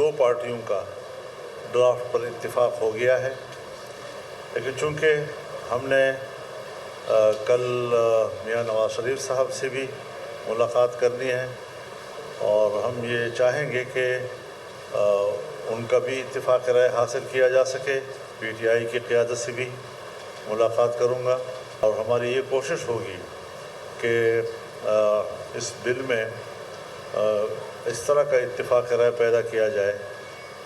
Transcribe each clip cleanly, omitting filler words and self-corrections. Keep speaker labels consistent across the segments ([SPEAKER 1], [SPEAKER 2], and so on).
[SPEAKER 1] دو پارٹیوں کا ڈرافٹ پر اتفاق ہو گیا ہے، لیکن چونکہ ہم نے کل میاں نواز شریف صاحب سے بھی ملاقات کرنی ہے اور ہم یہ چاہیں گے کہ ان کا بھی اتفاق رائے حاصل کیا جا سکے۔ پی ٹی آئی کی قیادت سے بھی ملاقات کروں گا اور ہماری یہ کوشش ہوگی کہ اس بل میں اس طرح کا اتفاق رائے پیدا کیا جائے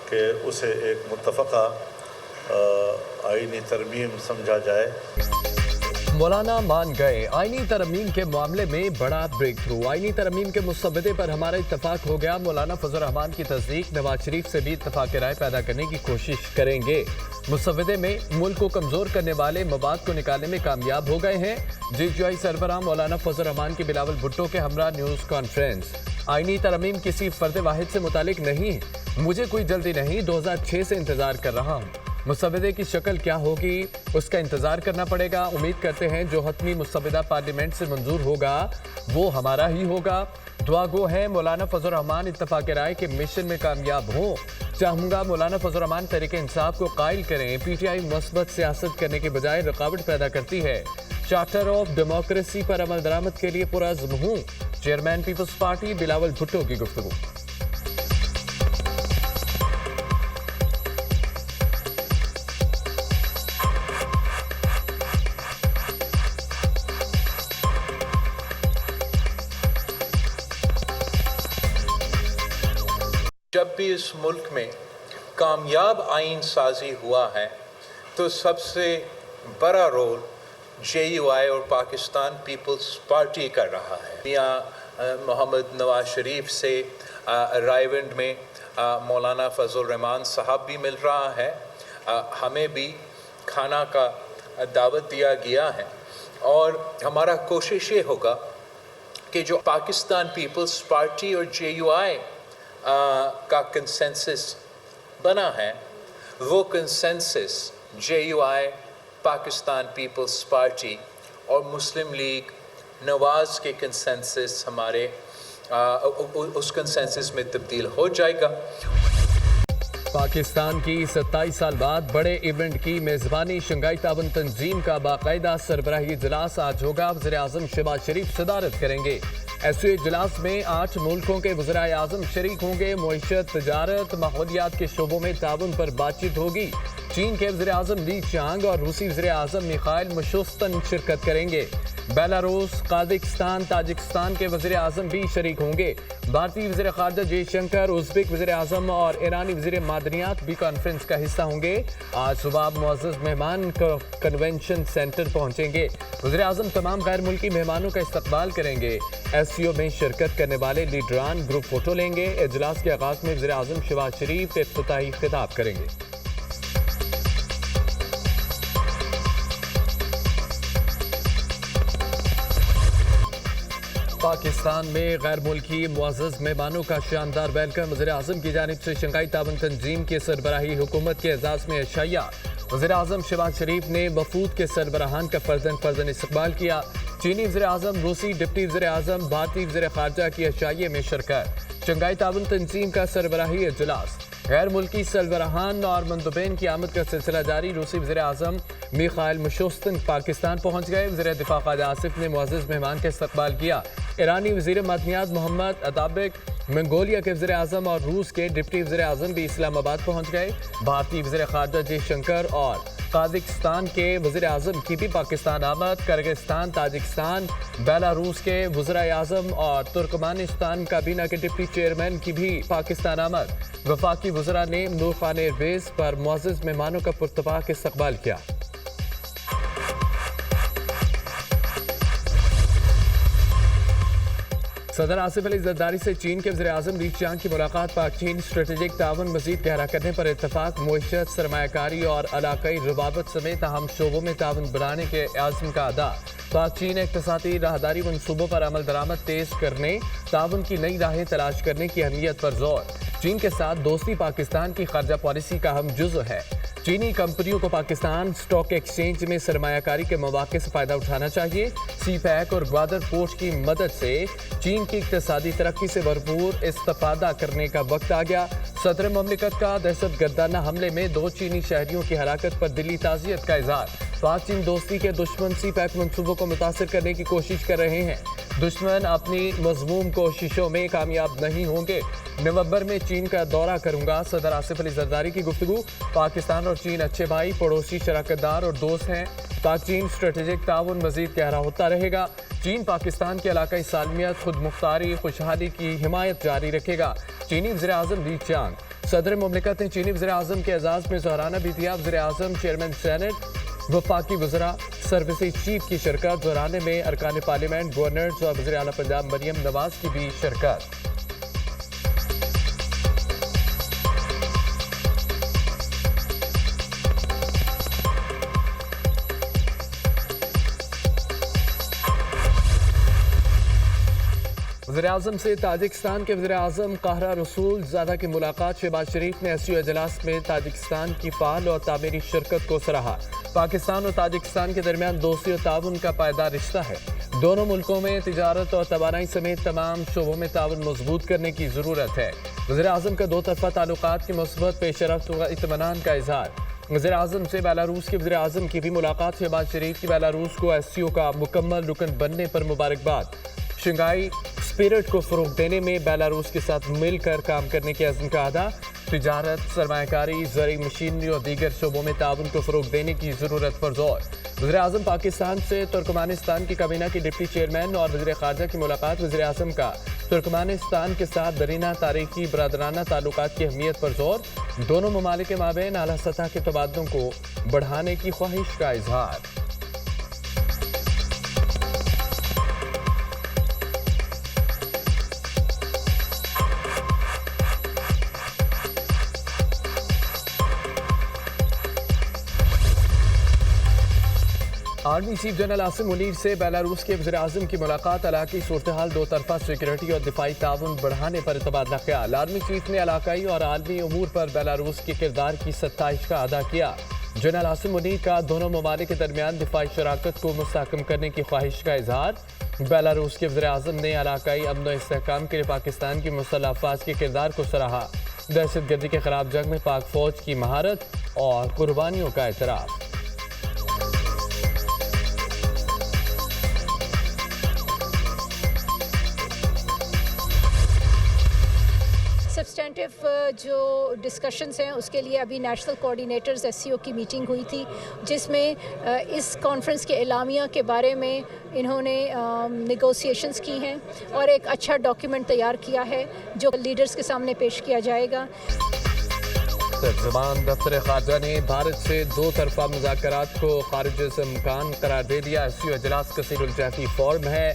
[SPEAKER 1] کہ اسے ایک متفقہ آئینی ترمیم سمجھا جائے۔
[SPEAKER 2] مولانا مان گئے، آئینی ترمیم کے معاملے میں بڑا بریک تھرو۔ آئینی ترمیم کے مسودے پر ہمارا اتفاق ہو گیا۔ مولانا فضل الرحمان کی تصدیق، نواز شریف سے بھی اتفاق رائے پیدا کرنے کی کوشش کریں گے۔ مسودے میں ملک کو کمزور کرنے والے مواد کو نکالنے میں کامیاب ہو گئے ہیں۔ جے یو آئی سربراہ مولانا فضل الرحمان کی بلاول بھٹو کے ہمراہ نیوز کانفرنس۔ آئینی ترمیم کسی فرد واحد سے متعلق نہیں ہے، مجھے کوئی جلدی نہیں، 2006 سے انتظار کر رہا ہوں۔ مسودے کی شکل کیا ہوگی اس کا انتظار کرنا پڑے گا۔ امید کرتے ہیں جو حتمی مسودہ پارلیمنٹ سے منظور ہوگا وہ ہمارا ہی ہوگا۔ دعا گو ہے مولانا فضل الرحمان اتفاق رائے کے مشن میں کامیاب ہوں۔ چاہوں گا مولانا فضل الرحمان تحریک انصاف کو قائل کریں۔ پی ٹی آئی مثبت سیاست کرنے کے بجائے رکاوٹ پیدا کرتی ہے۔ چارٹر آف ڈیموکریسی پر عمل درآمد کے لیے پرعزم ہوں۔ چیئرمین پیپلز پارٹی بلاول بھٹو کی گفتگو۔
[SPEAKER 3] جب بھی اس ملک میں کامیاب آئین سازی ہوا ہے تو سب سے بڑا رول جے یو آئی اور پاکستان پیپلز پارٹی کر رہا ہے۔ میاں محمد نواز شریف سے رائیونڈ میں مولانا فضل الرحمان صاحب بھی مل رہا ہے، ہمیں بھی کھانا کا دعوت دیا گیا ہے اور ہمارا کوشش یہ ہوگا کہ جو پاکستان پیپلز پارٹی اور جے یو آئی کا کنسنسس بنا ہے وہ consensus J U I, Pakistan Peoples Party اور مسلم لیگ نواز کے کنسنسس ہمارے اس کنسنسس میں تبدیل ہو جائے گا۔
[SPEAKER 2] پاکستان کی 27 سال بعد بڑے ایونٹ کی میزبانی شنگھائی تعاون تنظیم کا باقاعدہ سربراہی اجلاس آج ہوگا۔ وزیر اعظم شہباز شریف صدارت کریں گے۔ ایس او اجلاس میں 8 ملکوں کے وزرائے اعظم شریک ہوں گے۔ معیشت، تجارت، ماحولیات کے شعبوں میں تعاون پر بات چیت ہوگی۔ چین کے وزیر اعظم لی چانگ اور روسی وزیر اعظم میخائیل مشوستن شرکت کریں گے۔ بیلاروس، قازقستان، تاجکستان کے وزیر اعظم بھی شریک ہوں گے۔ بھارتی وزیر خارجہ جے شنکر، ازبک وزیر اعظم اور ایرانی وزیر معدنیات بھی کانفرنس کا حصہ ہوں گے۔ آج صبح معزز مہمان کنونشن سینٹر پہنچیں گے۔ وزیر اعظم تمام غیر ملکی مہمانوں کا استقبال کریں گے۔ ایس سی او میں شرکت کرنے والے لیڈران گروپ فوٹو لیں گے۔ اجلاس کے آغاز میں وزیر اعظم شہباز شریف افتتاحی خطاب کریں گے۔ پاکستان میں غیر ملکی معزز مہمانوں کا شاندار ویلکم۔ وزیر اعظم کی جانب سے شنگھائی تعاون تنظیم کے سربراہی حکومت کے اعزاز میں عشائیہ۔ وزیر اعظم شہباز شریف نے وفود کے سربراہان کا فرداً استقبال کیا۔ چینی وزیر اعظم، روسی ڈپٹی وزیر اعظم، بھارتی وزیر خارجہ کی عشائیے میں شرکت۔ شنگھائی تعاون تنظیم کا سربراہی اجلاس۔ غیر ملکی سربراہان اور مندوبین کی آمد کا سلسلہ جاری۔ روسی وزیر اعظم میخائیل مشوستن پاکستان پہنچ گئے۔ وزیر دفاع خواجہ آصف نے معزز مہمان کا استقبال کیا۔ ایرانی وزیر معدنیات محمد اتابک، منگولیا کے وزیر اعظم اور روس کے ڈپٹی وزیر اعظم بھی اسلام آباد پہنچ گئے۔ بھارتی وزیر خارجہ جے شنکر اور قازقستان کے وزیر اعظم کی بھی پاکستان آمد۔ کرغزستان، تاجکستان، بیلاروس کے وزرائے اعظم اور ترکمانستان کابینہ کے ڈپٹی چیئرمین کی بھی پاکستان آمد۔ وفاقی وزراء نے نور خان ایئر بیس پر معزز مہمانوں کا پرتپاک استقبال کیا۔ صدر آصف علی زرداری سے چین کے وزیر اعظم لی چانگ کی ملاقات۔ پاک چین اسٹریٹجک تعاون مزید گہرا کرنے پر اتفاق۔ معیشت، سرمایہ کاری اور علاقائی روابط سمیت اہم شعبوں میں تعاون بڑھانے کے عزم کا ادا۔ پاک چین اقتصادی راہداری منصوبوں پر عمل درآمد تیز کرنے، تعاون کی نئی راہیں تلاش کرنے کی اہمیت پر زور۔ چین کے ساتھ دوستی پاکستان کی خارجہ پالیسی کا اہم جزو ہے۔ चीनी कंपनियों को पाकिस्तान स्टॉक एक्सचेंज में सरमायाकारी के मौके से फायदा उठाना चाहिए। सीपैक और ग्वादर पोर्ट की मदद से चीन की इक्तिसादी तरक्की से भरपूर इस्तेफादा करने का वक्त आ गया। सदर ममलिकत का दहशतगर्दाना हमले में 2 चीनी शहरियों की हलाकत पर दिली ताज़ियत का इजहार। पाक चीन दोस्ती के दुश्मन सीपैक मंसूबों को मुतासिर करने की कोशिश कर रहे हैं। दुश्मन अपनी मज़मूम कोशिशों में कामयाब नहीं होंगे। नवंबर में चीन का दौरा करूंगा, सदर आसिफ अली जरदारी की गुफ्तगू। पाकिस्तान और चीन अच्छे भाई, पड़ोसी, शराकतदार और दोस्त हैं। पाक चीन स्ट्रेटेजिक ताउन मजीद गहरा होता रहेगा। चीन पाकिस्तान की इलाकाई सालमियत, खुद मुख्तारी, खुशहाली की हिमायत जारी रखेगा। चीनी वज़ीर-ए-आज़म ली च्यांग। सदर मुमलिकत ने चीनी वज़ीर-ए-आज़म के एजाज़ में ज़हराना भी दिया। वज़ीर-ए-आज़म, चेयरमैन सेनेट, वफाकी वज़रा, सर्विस चीफ की शिरकत। ज़हराने में अरकान पार्लियामेंट, गवर्नर्स और वज़ीर आला पंजाब मरियम नवाज की भी शिरकत। वज़ीर-ए-आज़म से ताजिकिस्तान के वज़ीर-ए-आज़म काहरा रसूल ज़ादा की मुलाकात। शहबाज शरीफ ने एससीओ इजलास में ताजिकिस्तान की फ़ाल और तामीरी शिरकत को सराहा। पाकिस्तान और ताजिकिस्तान के दरमियान दोस्ती और ताउन का पायदार रिश्ता है। दोनों मुल्कों में तिजारत और तवानाई समेत तमाम शोबों में ताउन मजबूत करने की ज़रूरत है। वज़ीर-ए-आज़म का 2 तरफ़ा ताल्लुकात की मुस्बत पेशरफ्त व इत्मीनान का इजहार। वज़ीर-ए-आज़म से बेलारूस के वज़ीर-ए-आज़म की भी मुलाकात। शहबाज शरीफ की बेलारूस को एससीओ का मुकम्मल रुकन बनने पर मुबारकबाद। शंघाई स्पिरिट को फ़रोग़ देने में बेलारूस के साथ मिलकर काम करने के अज़्म का अदा। तिजारत, सरमायाकारी, ज़रई मशीनरी और दीगर शोबों में ताउन को फ़रोग़ देने की ज़रूरत पर ज़ोर। वज़ीर-ए-आज़म पाकिस्तान से तुर्कमानिस्तान की काबीना की डिप्टी चेयरमैन और वज़ीर ख़ारजा की मुलाकात। वज़ीर-ए-आज़म का तुर्कमानिस्तान के साथ दरीना तारीखी बरादराना ताल्लुकात की अहमियत पर ज़ोर। दोनों ममालिक के माबैन आला सतह के तबादलों को बढ़ाने की ख्वाहिश का इजहार। Army chief general Asim Munir से बेलारूस के वज़ीर-ए-आज़म की मुलाकात। इलाक़ाई सूरत-ए-हाल, 2 तरफ़ा सिक्योरिटी और दिफाई ताउन बढ़ाने पर तबादला ख्याल। आर्मी चीफ ने इलाक़ाई और आलमी अमूर पर बेलारूस के किरदार की सत्ताइश का अदा किया। जनरल आसिम मुनीर का दोनों ममालिक के दरमियान दिफाई शराकत को मुस्तहकम करने की ख्वाहिश का इजहार। बेलारूस के वज़ीर-ए-आज़म ने इलाक़ाई अमन व इस्तेहकाम के लिए पाकिस्तान की मुसल्लह अफ़वाज के किरदार को सराहा। दहशतगर्दी के खिलाफ जंग में पाक फ़ौज की महारत और कुर्बानियों का एतराफ़।
[SPEAKER 4] सब्सटेंटिव जो डिस्कशंस हैं उसके लिए अभी नेशनल कोऑर्डिनेटर्स एससीओ की मीटिंग हुई थी, जिसमें इस कॉन्फ्रेंस के एलामिया के बारे में इन्होंने नेगोशिएशंस की हैं और एक अच्छा डॉक्यूमेंट तैयार किया है जो लीडर्स के सामने पेश किया जाएगा।
[SPEAKER 2] तर्जुमान दफ्तर ख़ारजा ने भारत से 2 तरफ़ा मुज़ाकरात को ख़ारिज-ए-इम्कान करार दे दिया। एससीओ इजलास कसीरुल-जहती फॉर्म है।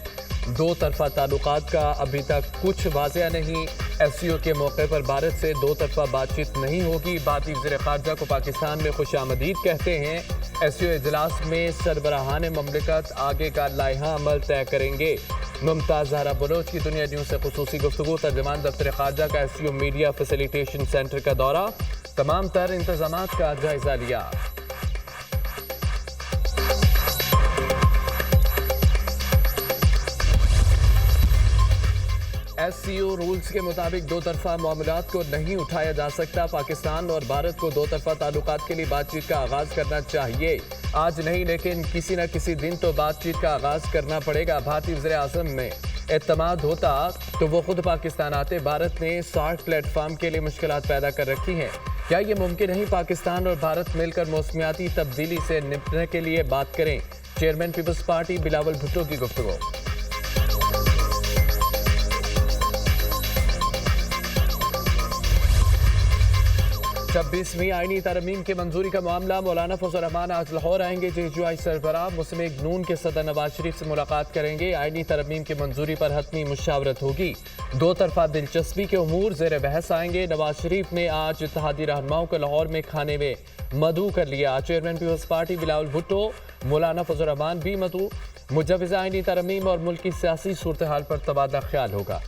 [SPEAKER 2] 2 तरफ़ा ताल्लुकात का अभी तक कुछ वाज़ेह नहीं। एससीओ के मौके पर भारत से 2 तरफ़ा बातचीत नहीं होगी। भारतीय वज़ीर ख़ारजा को पाकिस्तान में खुशामदीद कहते हैं। एससीओ इजलास में सरबराहान ममलिकत आगे का लाइहा अमल तय करेंगे। मुमताज़ ज़हरा बलोच की दुनिया न्यूज़ से खुसूसी गुफ्तगू। तर्जुमान दफ्तर ख़ारजा का एससीओ मीडिया फैसिलिटेशन सेंटर का दौरा, तमाम तर इंतज़ामात का जायज़ा लिया। एससीओ रूल्स के मुताबिक 2 तरफ़ा मामलात को नहीं उठाया जा सकता। पाकिस्तान और भारत को 2 तरफ़ा ताल्लुकात के लिए बातचीत का आगाज़ करना चाहिए। आज नहीं, लेकिन किसी न किसी दिन तो बातचीत का आगाज़ करना पड़ेगा। भारतीय वज़ीर-ए-आज़म में एतमाद होता तो वो खुद पाकिस्तान आते। भारत ने SAARC प्लेटफार्म के लिए मुश्किलात पैदा कर रखी हैं। क्या ये मुमकिन नहीं पाकिस्तान और भारत मिलकर मौसमियाती तब्दीली से निपटने के लिए बात करें? चेयरमैन पीपल्स पार्टी बिलावल भुट्टो की गुफ्तगू। 26वीं आईनी तरमीम की मंजूरी का मामला। मौलाना फजल रहमान आज लाहौर आएंगे। JUI सरबराह मुस्लिम नून के सदर नवाज शरीफ से मुलाकात करेंगे। आईनी तरमीम की मंजूरी पर हतमी मुशावरत होगी। 2 तरफा दिलचस्पी के उमूर ज़ेर बहस आएंगे। नवाज शरीफ ने आज इत्तेहादी रहनुमाओं को लाहौर में खाने में मदऊ कर लिया। चेयरमैन पीपल्स पार्टी बिलावल भुट्टो, मौलाना फजल रहमान भी मदऊ। मुजव्विज़ आईनी तरमीम और मुल्क की सियासी सूरत हाल पर तबादला ख्याल होगा।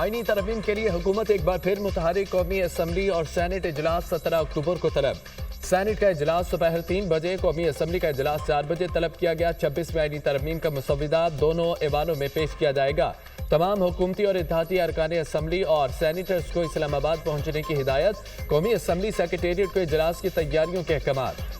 [SPEAKER 2] आईनी तरमीम के लिए हुकूमत एक बार फिर मुतहरिक कौमी असम्बली और सैनेट इजलास 17 अक्टूबर को तलब। सैनेट का इजलास दोपहर 3 बजे, कौमी असम्बली का इजलास 4 बजे तलब किया गया। 26वें आईनी तरमीम का मसौदा दोनों ऐवानों में पेश किया जाएगा। तमाम हुकूमती और इत्तेहादी अरकान असम्बली और सैनिटर्स को इस्लामाबाद पहुंचने की हिदायत। कौमी असम्बली सेक्रेटेरिएट को इजलास की तैयारियों के अहकाम।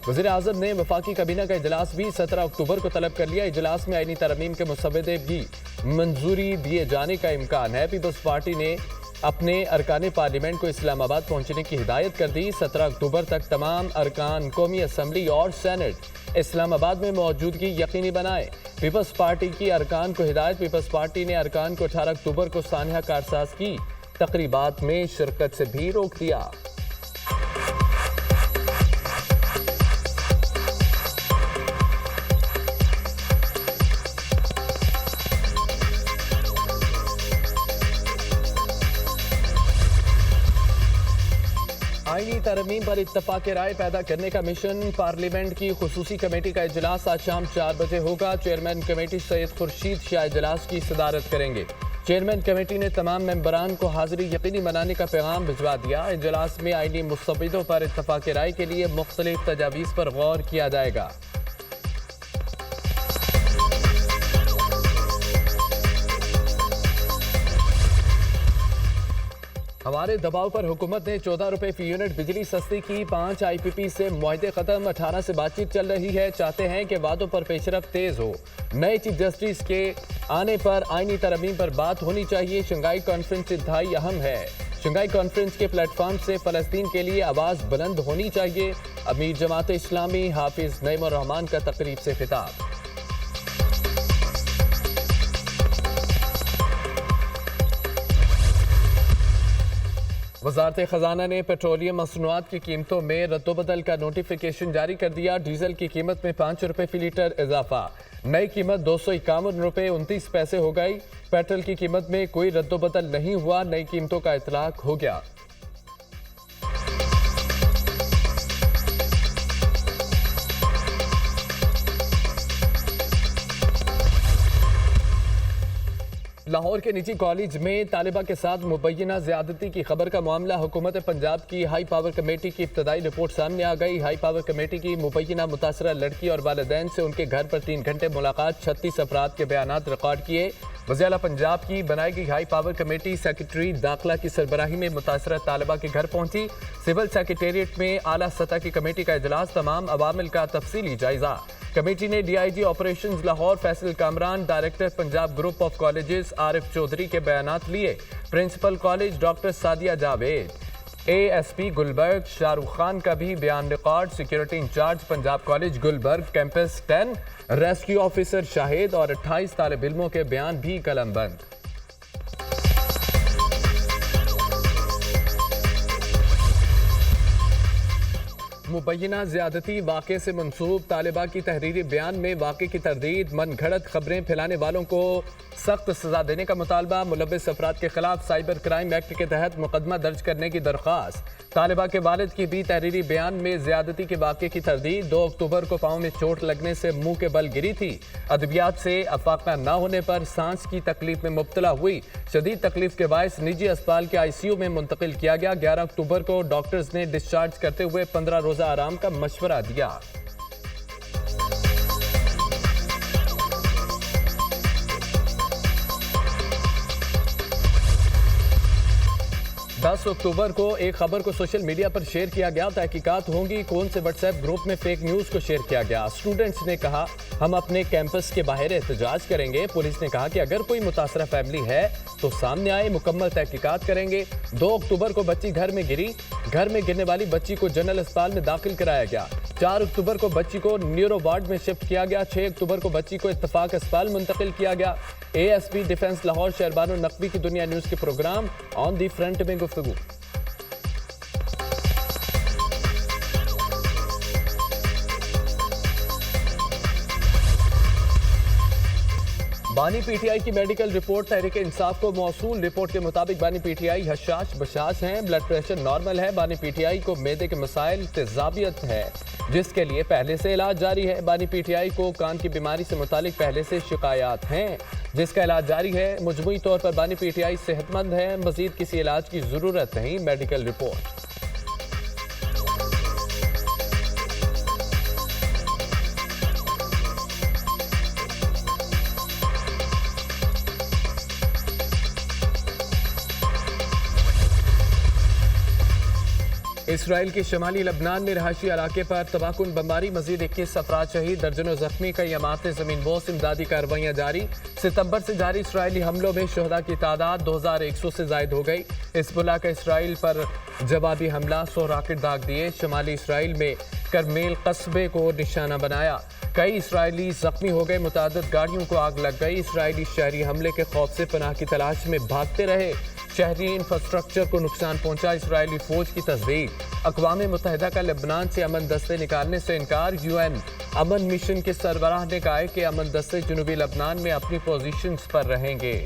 [SPEAKER 2] वज़ीर आज़म ने वफाकी काबीना का इजलास भी 17 अक्टूबर को तलब कर लिया। इजलास में आईनी तरमीम के मसौदे भी मंजूरी दिए जाने का इम्कान है। पीपल्स पार्टी ने अपने अरकान पार्लियामेंट को इस्लामाबाद पहुंचने की हिदायत कर दी। 17 अक्टूबर तक तमाम अरकान कौमी असम्बली और सैनेट इस्लामाबाद में मौजूदगी यकीनी बनाए। पीपल्स पार्टी की अरकान को हिदायत। पीपल्स पार्टी ने अरकान को 18 अक्टूबर को सानिया कारसाज की तकरीबात में शिरकत से भी रोक दिया। आईनी तरमीम पर इत्तफाक राय पैदा करने का मिशन। पार्लियामेंट की खुसूसी कमेटी का इजलास आज शाम 4 बजे होगा। चेयरमैन कमेटी सैयद खुर्शीद शाह इजलास की सदारत करेंगे। चेयरमैन कमेटी ने तमाम मेंबरान को हाजिरी यकीनी बनाने का पैगाम भिजवा दिया। इजलास में आईनी मुस्तबिदों पर इत्तफाक राय के लिए मुख्तलिफ तजावीज़ पर गौर किया जाएगा। हमारे दबाव पर हुकूमत ने 14 रुपए फी यूनिट बिजली सस्ती की। 5 IPP से मुआहदे खत्म। 18 से बातचीत चल रही है। चाहते हैं कि वादों पर पेशरफ तेज हो। नए चीफ जस्टिस के आने पर आईनी तरमीम पर बात होनी चाहिए। शंघाई कॉन्फ्रेंस इंतहाई अहम है। शंघाई कॉन्फ्रेंस के प्लेटफॉर्म से फलस्तीन के लिए आवाज़ बुलंद होनी चाहिए। अमीर जमात इस्लामी हाफिज नईम उर रहमान का तकरीब से खिताब। वज़ारत ख़जाना ने पेट्रोलियम मसनूआत की कीमतों में रद्दोबदल का नोटिफिकेशन जारी कर दिया। डीजल की कीमत में 5 रुपये फी लीटर इजाफा। नई कीमत 251 रुपये 29 पैसे हो गई। पेट्रोल की कीमत में कोई रद्दोबदल नहीं हुआ। नई कीमतों का इतलाक हो गया। लाहौर के निजी कॉलेज में तालिबा के साथ मुबैना ज़्यादती की खबर का मामला। हुकूमत पंजाब की हाई पावर कमेटी की इब्तदाई रिपोर्ट सामने आ गई। हाई पावर कमेटी की मुबैना मुतासरा लड़की और वालिदैन से उनके घर पर 3 घंटे मुलाकात। 36 अफराद के बयानात रिकॉर्ड किए। वज़ीर पंजाब की बनाई गई हाई पावर कमेटी सेक्रेटरी दाखिला की सरबराही में मुतासरा तालिबा के घर पहुंची। सिविल सेक्रेटेरिएट में आला सतह की कमेटी का इजलास। तमाम अवामिल का तफसीली जायजा। कमेटी ने DIG operations Lahore Faisal Kamran, director Punjab group of colleges Arif Chaudhry के बयानात लिए। Principal college doctor Sadia Javed, ASP Gulberg Shahrukh Khan का भी बयान record. Security in charge Punjab college Gulberg campus 10, rescue officer Shahid और 28 तालिब इल्मों के बयान भी कलमबंद। मुबैना ज़्यादती वाक़े से मंसूब तालिबा की तहरीरी बयान में वाक़े की तरदीद, मन घड़त खबरें फैलाने वालों को सख्त सजा देने का मुतालबा। मुलव्विस अफराद के खिलाफ साइबर क्राइम एक्ट के तहत मुकदमा दर्ज करने की दरख्वास्त। तालिबा के वालिद की भी तहरीरी बयान में ज़्यादती के वाक़े की तरदीद। 2 अक्टूबर को पाँव में चोट लगने से मुंह के बल गिरी थी। अद्वियात से अफाका न होने पर सांस की तकलीफ में मुब्तला हुई। शदीद तकलीफ के बायस निजी अस्पताल के ICU में मुंतकिल किया गया। 11 अक्टूबर को डॉक्टर्स ने डिस्चार्ज करते हुए 15 रोज़ा आराम का मशवरा दिया। दस अक्टूबर को एक खबर को सोशल मीडिया पर शेयर किया गया। तहकीकात होंगी कौन से व्हाट्सएप ग्रुप में फेक न्यूज़ को शेयर किया गया। स्टूडेंट्स ने कहा हम अपने कैंपस के बाहर एहतजाज करेंगे। पुलिस ने कहा कि अगर कोई मुतासरा फैमिली है तो सामने आए, मुकम्मल तहकीकात करेंगे। 2 अक्टूबर को बच्ची घर में गिरी। घर में गिरने वाली बच्ची को जनरल अस्पताल में दाखिल कराया गया। 4 अक्टूबर को बच्ची को न्यूरो वार्ड में शिफ्ट किया गया। 6 अक्टूबर को बच्ची को इत्तफाक अस्पताल मुंतकिल किया गया। ASP डिफेंस लाहौर शहरबानो नकवी की दुनिया न्यूज़ के प्रोग्राम ऑन दी फ्रंट में गुफ्तगू। بانی پی ٹی آئی کی میڈیکل رپورٹ تحریک انصاف کو موصول۔ رپورٹ کے مطابق بانی پی ٹی آئی حشاش بشاش ہیں، بلڈ پریشر نارمل ہے۔ بانی پی ٹی آئی کو معدے کے مسائل تیزابیت ہے جس کے لیے پہلے سے علاج جاری ہے۔ بانی پی ٹی آئی کو کان کی بیماری سے متعلق پہلے سے شکایات ہیں جس کا علاج جاری ہے۔ مجموعی طور پر بانی پی ٹی آئی صحت مند ہے، مزید کسی علاج کی ضرورت نہیں۔ Medical report. اسرائیل کے شمالی لبنان میں رہائشی علاقے پر تباہ کن بمباری، مزید 21 افراد شہید، درجنوں زخمی، کئی امارتیں زمین بوس، امدادی کارروائیاں جاری۔ ستمبر سے جاری اسرائیلی حملوں میں شہداء کی تعداد 2100 سے زائد ہو گئی۔ حزب اللہ کا اسرائیل پر جوابی حملہ، 100 راکٹ داغ دیے، شمالی اسرائیل میں کرمیل قصبے کو نشانہ بنایا، کئی اسرائیلی زخمی ہو گئے، متعدد گاڑیوں کو آگ لگ گئی۔ اسرائیلی شہری حملے کے خوف سے پناہ کی تلاش میں بھاگتے رہے، شہری انفراسٹرکچر کو نقصان پہنچا۔ اسرائیلی فوج کی تصدیق۔ اقوام متحدہ کا لبنان سے امن دستے نکالنے سے انکار۔ یو این امن مشن کے سربراہ نے کہا ہے کہ امن دستے جنوبی لبنان میں اپنی پوزیشنز پر رہیں گے۔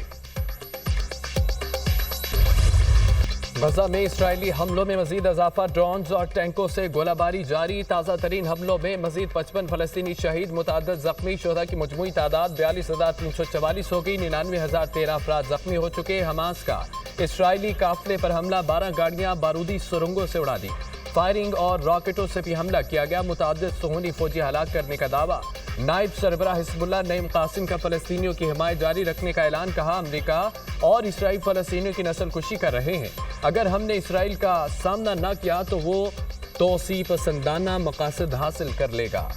[SPEAKER 2] غزہ میں اسرائیلی حملوں میں مزید اضافہ، ڈرونز اور ٹینکوں سے گولہ باری جاری۔ تازہ ترین حملوں میں مزید 55 فلسطینی شہید، متعدد زخمی، شہداء کی مجموعی تعداد 42,344 ہو گئی، 99,013 افراد زخمی ہو چکے۔ حماس کا اسرائیلی قافلے پر حملہ، 12 گاڑیاں بارودی سرنگوں سے اڑا دی، فائرنگ اور راکٹوں سے بھی حملہ کیا گیا، متعدد صہیونی فوجی ہلاک کرنے کا دعویٰ۔ نائب سربراہ حزب اللہ نعیم قاسم کا فلسطینیوں کی حمایت جاری رکھنے کا اعلان، کہا امریکہ اور اسرائیل فلسطینیوں کی نسل کشی کر رہے ہیں، اگر ہم نے اسرائیل کا سامنا نہ کیا تو وہ توسیع پسندانہ مقاصد حاصل کر لے گا۔